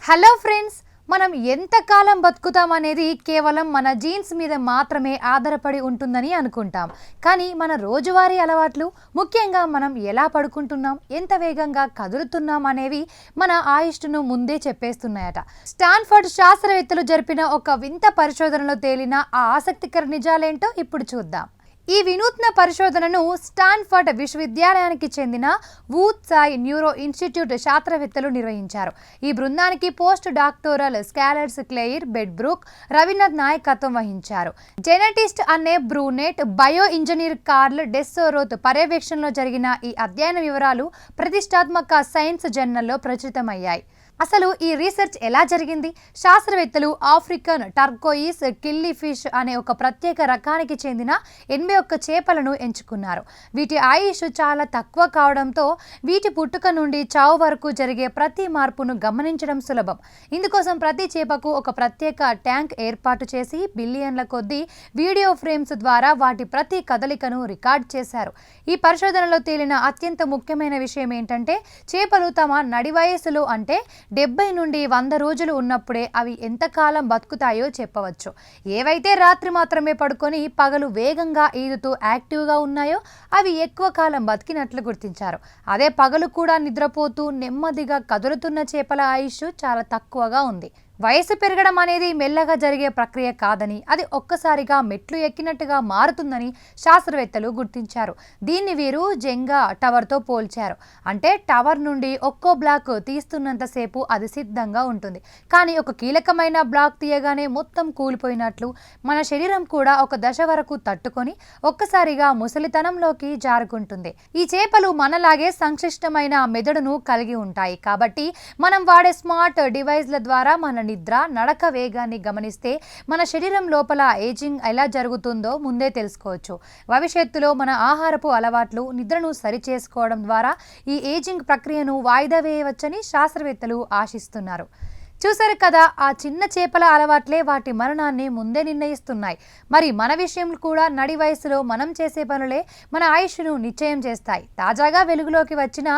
Hello friends, మనం ఎంతకాలం బతుకుతాం అనేది కేవలం మన జీన్స్ మీద మాత్రమే ఆధారపడి ఉంటుందని అనుకుంటాం. కానీ మన రోజువారీ అలవాట్లు, ముఖ్యంగా మనం ఎలా పడుకుంటున్నాం, ఎంత వేగంగా కదులుతున్నాం అనేవి మన ఆయుష్ను ముందే చెప్పేస్తున్నాయట. స్టాన్ఫర్డ్ శాస్త్రవేత్తలు జరిపిన ఒక వింత పరిశోధనలో తేలిన ఆ ఆసక్తికర నిజాలేంటో ఇప్పుడు చూద్దాం. ఈ వినూత్న పరిశోధనను స్టాన్ఫర్డ్ విశ్వవిద్యాలయానికి చెందిన వు త్సాయ్ న్యూరో ఇన్స్టిట్యూట్ శాస్త్రవేత్తలు నిర్వహించారు. ఈ బృందానికి post doctoral scholars Claire Bedbrook, Ravindranath నాయకత్వం వహించారు. Geneticist Anne Brunet, bio engineer Karl Deisseroth పర్యవేక్షణలో జరిగిన ఈ అధ్యయన వివరాలు ప్రతిష్టాత్మక సైన్స్ జర్నల్లో ప్రచురితమయ్యాయి. అసలు ఈ రీసెర్చ్ ఎలా జరిగింది? శాస్త్రవేత్తలు ఆఫ్రికన్ టర్కోయిస్ కిల్లీ ఫిష్ అనే ఒక ప్రత్యేక రకానికి చెందిన 81 చేపలను ఎంచుకున్నారు. వీటి ఆయుష్ చాలా తక్కువ కావడంతో వీటి పుట్టుక నుండి చావు వరకు జరిగే ప్రతి మార్పును గమనించడం సులభం. ఇందుకోసం ప్రతి చేపకు ఒక ప్రత్యేక ట్యాంక్ ఏర్పాటు చేసి బిలియన్ల కొద్దీ వీడియో ఫ్రేమ్స్ ద్వారా వాటి ప్రతి కదలికను రికార్డ్ చేశారు. ఈ పరిశోధనలో తేలిన అత్యంత ముఖ్యమైన విషయం ఏంటంటే, చేపలు తమ నడి వయస్సులో అంటే 70 నుండి 100 రోజులు ఉన్నప్పుడే అవి ఎంతకాలం బతుకుతాయో చెప్పవచ్చు. ఏవైతే రాత్రి మాత్రమే పడుకొని పగలు వేగంగా ఈదుతూ యాక్టివ్గా ఉన్నాయో అవి ఎక్కువ కాలం బతికినట్లు గుర్తించారు. అదే పగలు కూడా నిద్రపోతూ నెమ్మదిగా కదులుతున్న చేపల ఆయుష్ చాలా తక్కువగా ఉంది. వయసు పెరగడం అనేది మెల్లగా జరిగే ప్రక్రియ కాదని, అది ఒక్కసారిగా మెట్లు ఎక్కినట్టుగా మారుతుందని శాస్త్రవేత్తలు గుర్తించారు. దీన్ని వీరు జెంగా టవర్తో పోల్చారు. అంటే టవర్ నుండి ఒక్కో బ్లాక్ తీస్తున్నంతసేపు అది సిద్ధంగా ఉంటుంది, కానీ ఒక కీలకమైన బ్లాక్ తీయగానే మొత్తం కూలిపోయినట్లు మన శరీరం కూడా ఒక దశ వరకు తట్టుకొని ఒక్కసారిగా ముసలితనంలోకి జారుకుంటుంది. ఈ చేపలు మనలాగే సంక్లిష్టమైన మెదడును కలిగి ఉంటాయి. కాబట్టి మనం వాడే స్మార్ట్ డివైస్ల ద్వారా మన నిద్ర, నడక వేగాన్ని గమనిస్తే మన శరీరం లోపల ఏజింగ్ ఎలా జరుగుతుందో ముందే తెలుసుకోవచ్చు. భవిష్యత్తులో మన ఆహారపు అలవాట్లు, నిద్రను సరిచేసుకోవడం ద్వారా ఈ ఏజింగ్ ప్రక్రియను వాయిదా వేయవచ్చని శాస్త్రవేత్తలు ఆశిస్తున్నారు. చూసారు కదా, ఆ చిన్న చేపల అలవాట్లే వాటి మరణాన్ని ముందే నిర్ణయిస్తున్నాయి. మరి మన విషయం కూడా నడి వయసులో మనం చేసే పనులే మన ఆయుష్ను నిశ్చయం చేస్తాయి. తాజాగా వెలుగులోకి వచ్చిన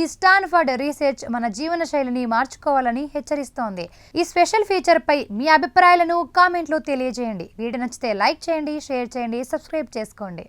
ఈ స్టాన్ఫర్డ్ రీసెర్చ్ మన జీవన శైలిని మార్చుకోవాలని హెచ్చరిస్తోంది. ఈ స్పెషల్ ఫీచర్పై మీ అభిప్రాయాలను కామెంట్లో తెలియజేయండి. వీడియో నచ్చితే లైక్ చేయండి, షేర్ చేయండి, సబ్స్క్రైబ్ చేసుకోండి.